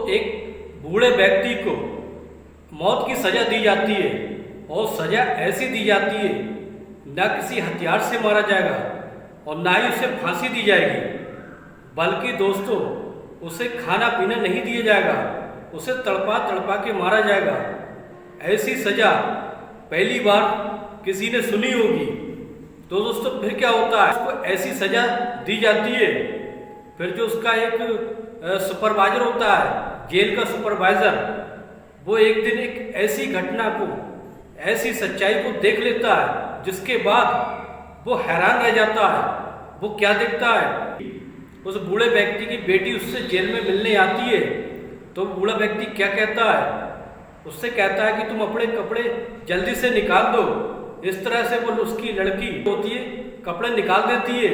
एक बूढ़े व्यक्ति को मौत की सजा दी जाती है और सजा ऐसी दी जाती है, ना किसी हथियार से मारा जाएगा और ना ही उसे फांसी दी जाएगी, बल्कि दोस्तों उसे खाना पीना नहीं दिया जाएगा, उसे तड़पा तड़पा के मारा जाएगा। ऐसी सजा पहली बार किसी ने सुनी होगी। तो दोस्तों फिर क्या होता है, उसको ऐसी सजा दी जाती है। फिर जो उसका एक सुपरवाइजर होता है, जेल का सुपरवाइजर, वो एक दिन एक ऐसी घटना को, ऐसी सच्चाई को देख लेता है जिसके बाद वो हैरान रह जाता है। वो क्या देखता है, उस बूढ़े व्यक्ति की बेटी उससे जेल में मिलने आती है। तो बूढ़ा व्यक्ति क्या कहता है, उससे कहता है कि तुम अपने कपड़े जल्दी से निकाल दो। इस तरह से वो उसकी लड़की होती है, कपड़े निकाल देती है।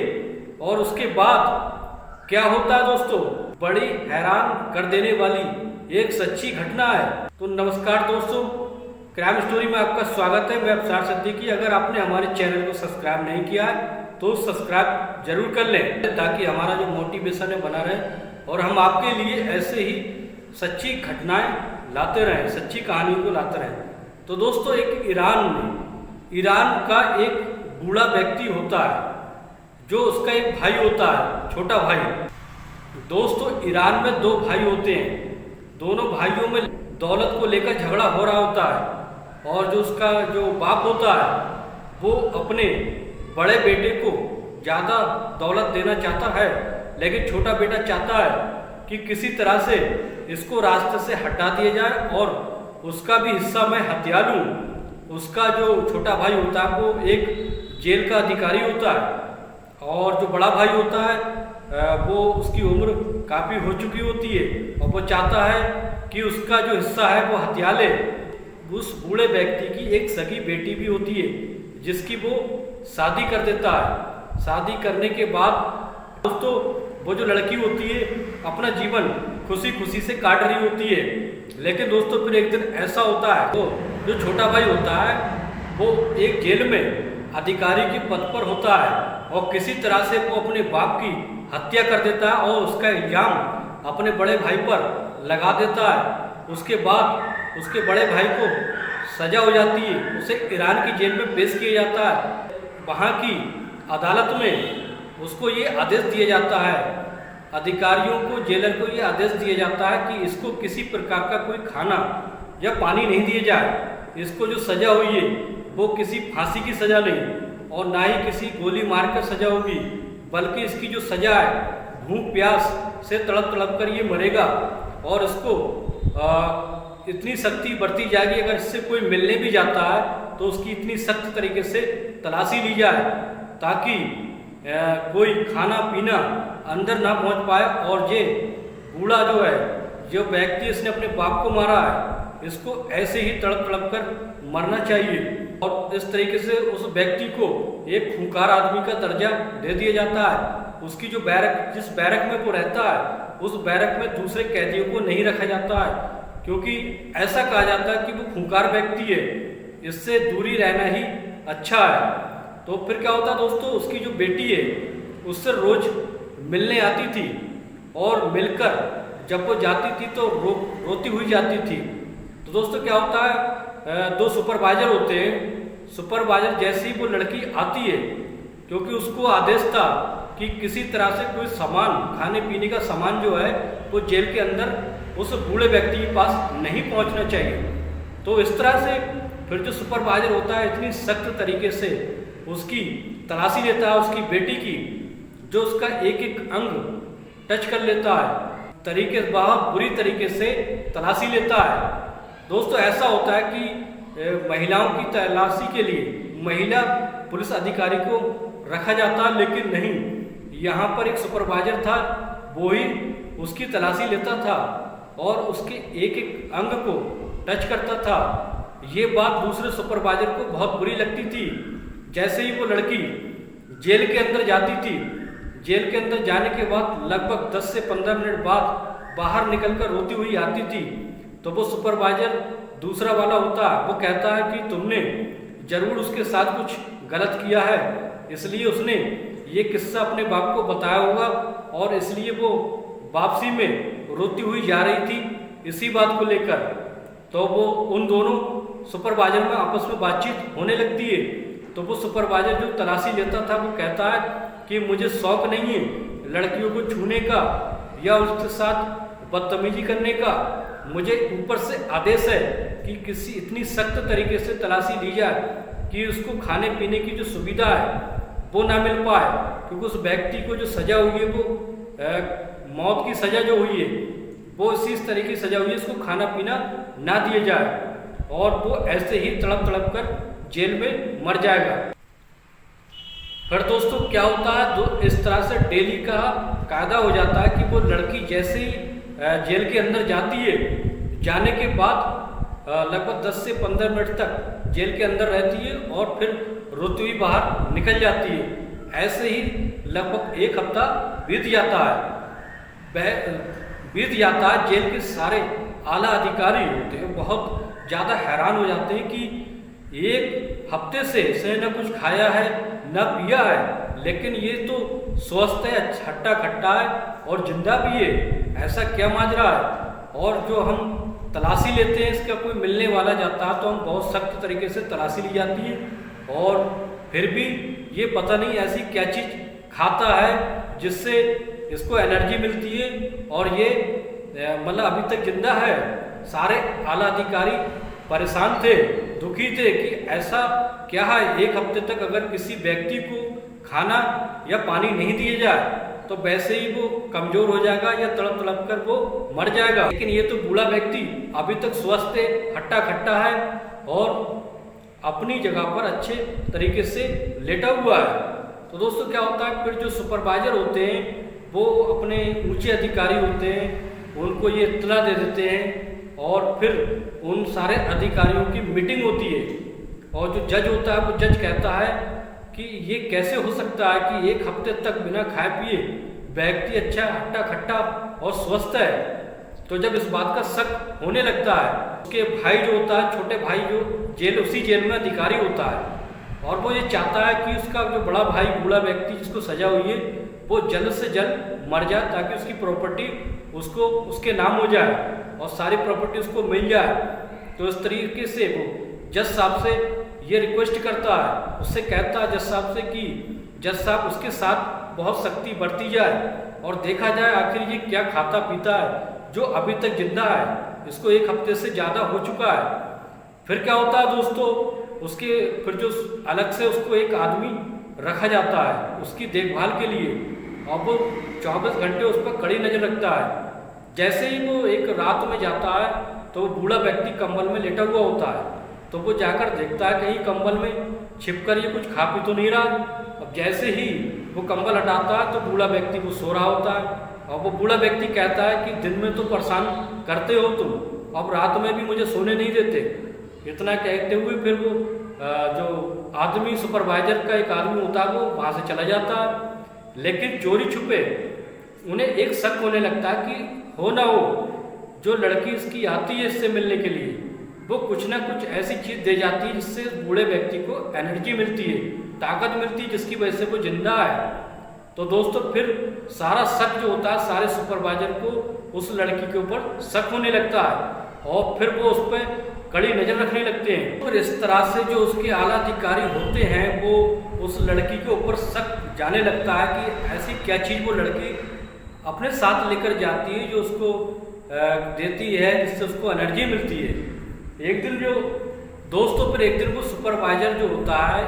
और उसके बाद क्या होता है दोस्तों, बड़ी हैरान कर देने वाली एक सच्ची घटना है। तो नमस्कार दोस्तों, क्राइम स्टोरी में आपका स्वागत है। मैं अफसार सिद्दीकी। अगर आपने हमारे चैनल को सब्सक्राइब नहीं किया है तो सब्सक्राइब जरूर कर लें, ताकि हमारा जो मोटिवेशन है बना रहे और हम आपके लिए ऐसे ही सच्ची घटनाएं लाते रहें, सच्ची कहानियों को लाते रहें। तो दोस्तों एक ईरान का एक बूढ़ा व्यक्ति होता है, जो उसका एक भाई होता है, छोटा भाई। दोस्तों ईरान में दो भाई होते हैं, दोनों भाइयों में दौलत को लेकर झगड़ा हो रहा होता है। और जो उसका जो बाप होता है वो अपने बड़े बेटे को ज़्यादा दौलत देना चाहता है, लेकिन छोटा बेटा चाहता है कि किसी तरह से इसको रास्ते से हटा दिया जाए और उसका भी हिस्सा मैं हत्या लूँ। उसका जो छोटा भाई होता है वो एक जेल का अधिकारी होता है और जो बड़ा भाई होता है वो उसकी उम्र काफ़ी हो चुकी होती है और वो चाहता है कि उसका जो हिस्सा है वो हत्या ले। उस बूढ़े व्यक्ति की एक सगी बेटी भी होती है जिसकी वो शादी कर देता है। शादी करने के बाद दोस्तों वो जो लड़की होती है अपना जीवन खुशी खुशी से काट रही होती है। लेकिन दोस्तों फिर एक दिन ऐसा होता है, तो जो छोटा भाई होता है वो एक जेल में अधिकारी के पद पर होता है और किसी तरह से वो अपने बाप की हत्या कर देता है और उसका इल्जाम अपने बड़े भाई पर लगा देता है। उसके बाद उसके बड़े भाई को सजा हो जाती है, उसे ईरान की जेल में पेश किया जाता है। वहाँ की अदालत में उसको ये आदेश दिया जाता है, अधिकारियों को, जेलर को ये आदेश दिया जाता है कि इसको किसी प्रकार का कोई खाना या पानी नहीं दिया जाए। इसको जो सजा हुई है वो किसी फांसी की सजा नहीं और ना ही किसी गोली मार कर सजा होगी, बल्कि इसकी जो सजा है भूख प्यास से तड़प तड़प कर ये मरेगा। और इसको इतनी सख्ती बरती जाएगी, अगर इससे कोई मिलने भी जाता है तो उसकी इतनी सख्त तरीके से तलाशी ली जाए ताकि कोई खाना पीना अंदर ना पहुंच पाए। और ये बूढ़ा जो है, जो व्यक्ति इसने अपने बाप को मारा है, इसको ऐसे ही तड़प तड़प कर मरना चाहिए। और इस तरीके से उस व्यक्ति को एक खूंखार आदमी का दर्जा दे दिया जाता है। उसकी जो बैरक, जिस बैरक में वो रहता है, उस बैरक में दूसरे कैदियों को नहीं रखा जाता है, क्योंकि ऐसा कहा जाता है कि वो खूंखार व्यक्ति है, इससे दूरी रहना ही अच्छा है। तो फिर क्या होता है दोस्तों, उसकी जो बेटी है उससे रोज मिलने आती थी और मिलकर जब वो जाती थी तो रोती हुई जाती थी। तो दोस्तों क्या होता है, दो सुपरवाइजर होते हैं। सुपरवाइजर जैसे ही वो लड़की आती है, क्योंकि उसको आदेश था कि किसी तरह से कोई सामान, खाने पीने का सामान जो है वो जेल के अंदर उस बूढ़े व्यक्ति के पास नहीं पहुंचना चाहिए। तो इस तरह से फिर जो सुपरवाइजर होता है इतनी सख्त तरीके से उसकी तलाशी लेता है, उसकी बेटी की, जो उसका एक एक अंग टच कर लेता है, बहुत बुरी तरीके से तलाशी लेता है। दोस्तों ऐसा होता है कि महिलाओं की तलाशी के लिए महिला पुलिस अधिकारी को रखा जाता, लेकिन नहीं, यहाँ पर एक सुपरवाइजर था, वो ही उसकी तलाशी लेता था और उसके एक एक अंग को टच करता था। ये बात दूसरे सुपरवाइजर को बहुत बुरी लगती थी। जैसे ही वो लड़की जेल के अंदर जाती थी, जेल के अंदर जाने के बाद लगभग 10 से 15 मिनट बाद बाहर निकलकर रोती हुई आती थी, तो वो सुपरवाइजर दूसरा वाला होता है, वो कहता है कि तुमने जरूर उसके साथ कुछ गलत किया है, इसलिए उसने ये किस्सा अपने बाप को बताया होगा और इसलिए वो वापसी में रोती हुई जा रही थी इसी बात को लेकर। तो वो उन दोनों सुपरवाइजर में आपस में बातचीत होने लगती है। तो वो सुपरवाइजर जो तलाशी लेता था वो कहता है कि मुझे शौक नहीं है लड़कियों को छूने का या उसके साथ बदतमीजी करने का। मुझे ऊपर से आदेश है कि किसी इतनी सख्त तरीके से तलाशी ली जाए कि उसको खाने पीने की जो सुविधा है वो ना मिल पाए, क्योंकि उस व्यक्ति को जो सजा हुई है वो मौत की सजा जो हुई है वो इसी तरीके की सजा हुई है, इसको खाना पीना ना दिया जाए और वो ऐसे ही तड़प तड़प कर जेल में मर जाएगा। फिर दोस्तों क्या होता है, तो इस तरह से डेली का कायदा हो जाता है कि वो लड़की जैसे ही जेल के अंदर जाती है, जाने के बाद लगभग 10 से 15 मिनट तक जेल के अंदर रहती है और फिर रोती हुई बाहर निकल जाती है। ऐसे ही लगभग 1 हफ्ता बीत जाता है। जेल के सारे आला अधिकारी होते हैं बहुत ज़्यादा हैरान हो जाते हैं कि 1 हफ्ते से इसने न कुछ खाया है न पिया है, लेकिन ये तो स्वस्थ है, हट्टा खट्टा है और जिंदा भी है, ऐसा क्या माजरा है। और जो हम तलाशी लेते हैं इसका कोई मिलने वाला जाता है तो हम बहुत सख्त तरीके से तलाशी ली जाती है और फिर भी ये पता नहीं ऐसी क्या चीज़ खाता है जिससे इसको एनर्जी मिलती है और ये मतलब अभी तक जिंदा है। सारे आला अधिकारी परेशान थे, दुखी थे कि ऐसा क्या है, 1 हफ्ते तक अगर किसी व्यक्ति को खाना या पानी नहीं दिया जाए तो वैसे ही वो कमजोर हो जाएगा या तड़प तड़प कर वो मर जाएगा। लेकिन ये तो बूढ़ा व्यक्ति अभी तक स्वस्थ है, हट्टा खट्टा है और अपनी जगह पर अच्छे तरीके से लेटा हुआ है। तो दोस्तों क्या होता है, फिर जो सुपरवाइजर होते हैं वो अपने ऊंचे अधिकारी होते हैं, उनको ये इत्तला दे देते हैं और फिर उन सारे अधिकारियों की मीटिंग होती है और जो जज होता है वो जज कहता है कि ये कैसे हो सकता है कि 1 हफ्ते तक बिना खाए पिए व्यक्ति अच्छा हट्टा खट्टा और स्वस्थ है। तो जब इस बात का शक होने लगता है, उसके भाई जो होता है, छोटे भाई जो उसी जेल में अधिकारी होता है और वो ये चाहता है कि उसका जो बड़ा भाई बूढ़ा व्यक्ति जिसको सजा हुई है वो जल्द से जल्द मर जाए ताकि उसकी प्रॉपर्टी उसको उसके नाम हो जाए और सारी प्रॉपर्टी उसको मिल जाए। तो इस तरीके से वो जज साहब से ये रिक्वेस्ट करता है, उससे कहता है जज साहब से कि जज साहब उसके साथ बहुत सख्ती बरती जाए और देखा जाए आखिर ये क्या खाता पीता है जो अभी तक जिंदा है, इसको 1 हफ्ते से ज़्यादा हो चुका है। फिर क्या होता है दोस्तों, उसके फिर जो अलग से उसको एक आदमी रखा जाता है उसकी देखभाल के लिए और वो 24 घंटे उस पर कड़ी नज़र रखता है। जैसे ही वो एक रात में जाता है तो वो बूढ़ा व्यक्ति कंबल में लेटा हुआ होता है, तो वो जाकर देखता है कहीं कंबल में छिपकर ये कुछ खा पी तो नहीं रहा। अब जैसे ही वो कंबल हटाता है तो बूढ़ा व्यक्ति वो सो रहा होता है और वो बूढ़ा व्यक्ति कहता है कि दिन में तो परेशान करते हो तुम, अब रात में भी मुझे सोने नहीं देते। इतना कहते हुए फिर वो जो आदमी सुपरवाइजर का एक आदमी होता है वो वहाँ से चला जाता है। लेकिन चोरी छुपे उन्हें एक शक होने लगता है कि हो ना हो जो लड़की इसकी आती है इससे मिलने के लिए वो कुछ ना कुछ ऐसी चीज़ दे जाती है जिससे बूढ़े व्यक्ति को एनर्जी मिलती है, ताकत मिलती है, जिसकी वजह से वो जिंदा है। तो दोस्तों फिर सारा शक जो होता है सारे सुपरवाइजर को उस लड़की के ऊपर शक होने लगता है और फिर वो उस पर कड़ी नज़र रखने लगते हैं। और इस तरह से जो उसके आला अधिकारी होते हैं वो उस लड़की के ऊपर शक जाने लगता है कि ऐसी क्या चीज़ वो लड़की अपने साथ लेकर जाती है जो उसको देती है जिससे उसको एनर्जी मिलती है। एक दिन जो दोस्तों फिर एक दिन वो सुपरवाइजर जो होता है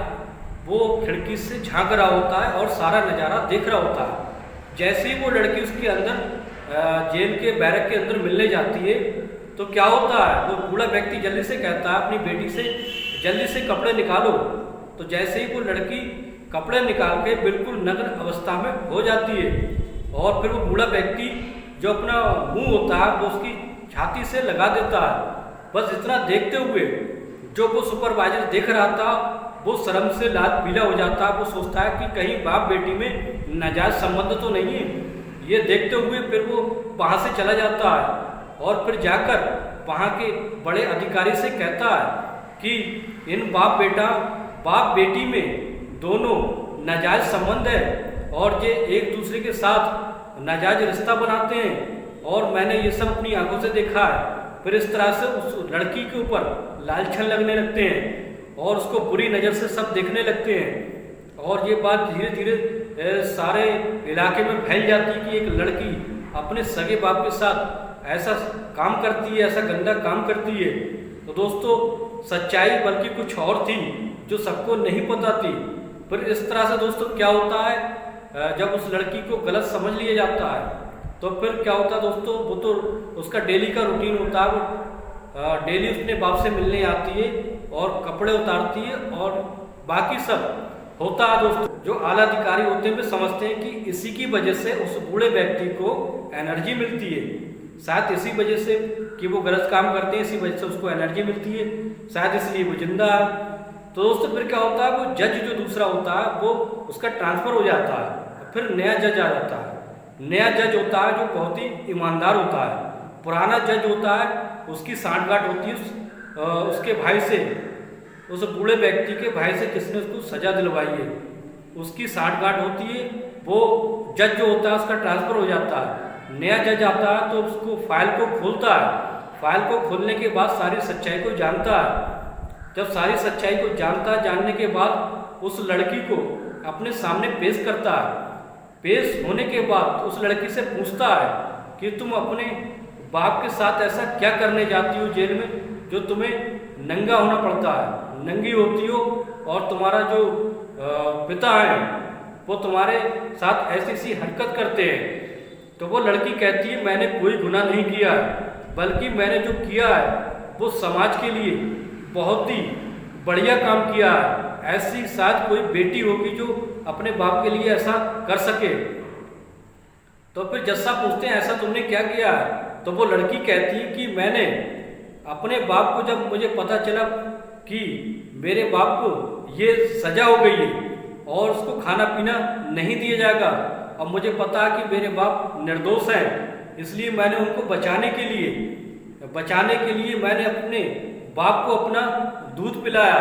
वो खिड़की से झांक रहा होता है और सारा नज़ारा देख रहा होता है। जैसे ही वो लड़की उसके अंदर जेल के बैरक के अंदर मिलने जाती है तो क्या होता है, वो बूढ़ा व्यक्ति जल्दी से कहता है अपनी बेटी से जल्दी से कपड़े निकालो। तो जैसे ही वो लड़की कपड़े निकाल के बिल्कुल नग्न अवस्था में हो जाती है और फिर वो बूढ़ा व्यक्ति जो अपना मुंह होता है वो उसकी छाती से लगा देता है। बस इतना देखते हुए जो वो सुपरवाइजर देख रहा था वो शर्म से लाल पीला हो जाता है। वो सोचता है कि कहीं बाप बेटी में नाजायज संबंध तो नहीं है। ये देखते हुए फिर वो वहाँ से चला जाता है और फिर जाकर वहाँ के बड़े अधिकारी से कहता है कि इन बाप बेटी में दोनों नाजायज संबंध है और ये एक दूसरे के साथ नाजायज रिश्ता बनाते हैं। और मैंने ये सब अपनी आंखों से देखा है। फिर इस तरह से उस लड़की के ऊपर लालछन लगने लगते हैं और उसको बुरी नज़र से सब देखने लगते हैं। और ये बात धीरे धीरे सारे इलाके में फैल जाती है कि एक लड़की अपने सगे बाप के साथ ऐसा काम करती है, ऐसा गंदा काम करती है। तो दोस्तों सच्चाई बल्कि कुछ और थी जो सबको नहीं पता थी। फिर इस तरह से दोस्तों क्या होता है, जब उस लड़की को गलत समझ लिया जाता है तो फिर क्या होता है दोस्तों, वो तो उसका डेली का रूटीन होता है। वो डेली उसने बाप से मिलने आती है और कपड़े उतारती है और बाकी सब होता है दोस्तों। जो आला अधिकारी होते हैं वे समझते हैं कि इसी की वजह से उस बूढ़े व्यक्ति को एनर्जी मिलती है, शायद इसी वजह से कि वो गलत काम करते हैं, इसी वजह से उसको एनर्जी मिलती है, शायद इसलिए वो जिंदा है। तो दोस्तों फिर क्या होता है, वो जज जो दूसरा होता है वो उसका ट्रांसफर हो जाता है, फिर नया जज आ जाता है। नया जज होता है जो बहुत ही ईमानदार होता है। पुराना जज होता है उसकी सांठगांठ होती है उसके भाई से, उस बूढ़े व्यक्ति के भाई से जिसने उसको सजा दिलवाई है, उसकी सांठगांठ होती है। वो जज जो होता है उसका ट्रांसफर हो जाता है। नया जज आता है तो उसको फाइल को खोलता है। फाइल को खोलने के बाद सारी सच्चाई को जानता है। जब सारी सच्चाई को जानता है, जानने के बाद उस लड़की को अपने सामने पेश करता है। पेश होने के बाद उस लड़की से पूछता है कि तुम अपने बाप के साथ ऐसा क्या करने जाती हो जेल में जो तुम्हें नंगा होना पड़ता है, नंगी होती हो और तुम्हारा जो पिता है वो तुम्हारे साथ ऐसी सी हरकत करते हैं। तो वो लड़की कहती है मैंने कोई गुनाह नहीं किया है, बल्कि मैंने जो किया है वो समाज के लिए बहुत ही बढ़िया काम किया है। ऐसी शायद कोई बेटी होगी जो अपने बाप के लिए ऐसा कर सके। तो फिर जज साहब पूछते हैं ऐसा तुमने क्या किया है? तो वो लड़की कहती है कि मैंने अपने बाप को, जब मुझे पता चला कि मेरे बाप को ये सजा हो गई है और उसको खाना पीना नहीं दिया जाएगा और मुझे पता है कि मेरे बाप निर्दोष हैं, इसलिए मैंने उनको बचाने के लिए मैंने अपने बाप को अपना दूध पिलाया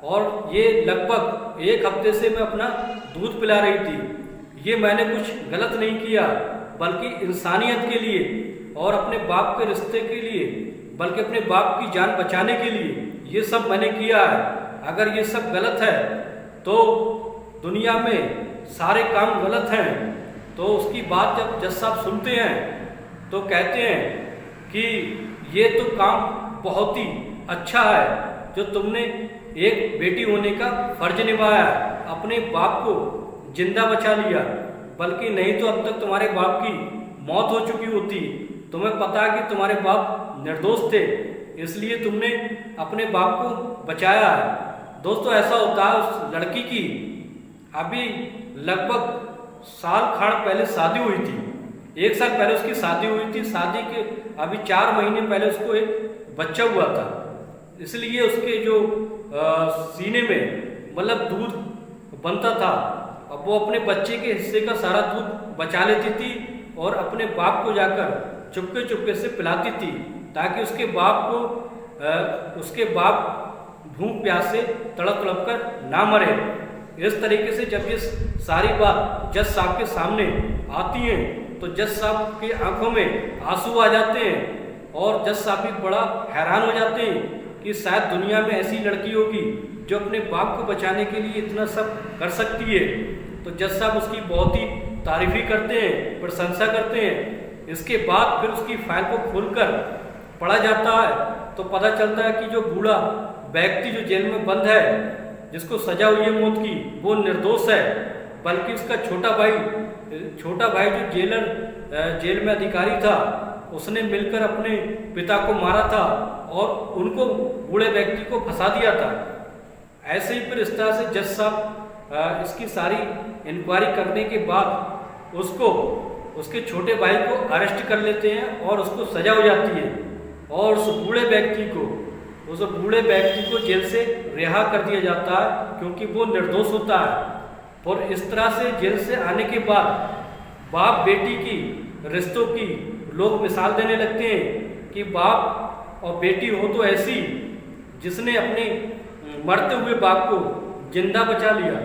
और ये लगभग 1 हफ्ते से मैं अपना दूध पिला रही थी। ये मैंने कुछ गलत नहीं किया, बल्कि इंसानियत के लिए और अपने बाप के रिश्ते के लिए, बल्कि अपने बाप की जान बचाने के लिए ये सब मैंने किया है। अगर ये सब गलत है तो दुनिया में सारे काम गलत हैं। तो उसकी बात जब जज साहब सुनते हैं तो कहते हैं कि ये तो काम बहुत ही अच्छा है जो तुमने एक बेटी होने का फर्ज निभाया, अपने बाप को जिंदा बचा लिया, बल्कि नहीं तो अब तक तुम्हारे बाप की मौत हो चुकी होती। तुम्हें पता है कि तुम्हारे बाप निर्दोष थे, इसलिए तुमने अपने बाप को बचाया है। दोस्तों ऐसा होता है उस लड़की की अभी लगभग साल खाड़ पहले शादी हुई थी। 1 साल पहले उसकी शादी हुई थी। शादी के अभी 4 महीने पहले उसको एक बच्चा हुआ था, इसलिए उसके जो सीने में मतलब दूध बनता था, अब वो अपने बच्चे के हिस्से का सारा दूध बचा लेती थी और अपने बाप को जाकर चुपके चुपके से पिलाती थी, ताकि उसके बाप भूख प्यास से तड़प तड़प कर ना मरे। इस तरीके से जब ये सारी बात जज साहब के सामने आती है तो जज साहब की आंखों में आंसू आ जाते हैं और जज साहब भी बड़ा हैरान हो जाते हैं कि शायद दुनिया में ऐसी लड़की होगी जो अपने बाप को बचाने के लिए इतना सब कर सकती है। तो जज साहब उसकी बहुत ही तारीफी करते हैं, प्रशंसा करते हैं। इसके बाद फिर उसकी फाइल को खोलकर पढ़ा जाता है तो पता चलता है कि जो बूढ़ा व्यक्ति जो जेल में बंद है, जिसको सजा हुई है मौत की, वो निर्दोष है, बल्कि उसका छोटा भाई जो जेल में अधिकारी था, उसने मिलकर अपने पिता को मारा था और उनको बूढ़े व्यक्ति को फंसा दिया था। ऐसे ही फिर इस तरह से जज साहब इसकी सारी इंक्वायरी करने के बाद उसके छोटे भाई को अरेस्ट कर लेते हैं और उसको सजा हो जाती है और उस बूढ़े व्यक्ति को जेल से रिहा कर दिया जाता है, क्योंकि वो निर्दोष होता है। और इस तरह से जेल से आने के बाद बाप बेटी की रिश्तों की लोग मिसाल देने लगते हैं कि बाप और बेटी हो तो ऐसी जिसने अपने मरते हुए बाप को जिंदा बचा लिया।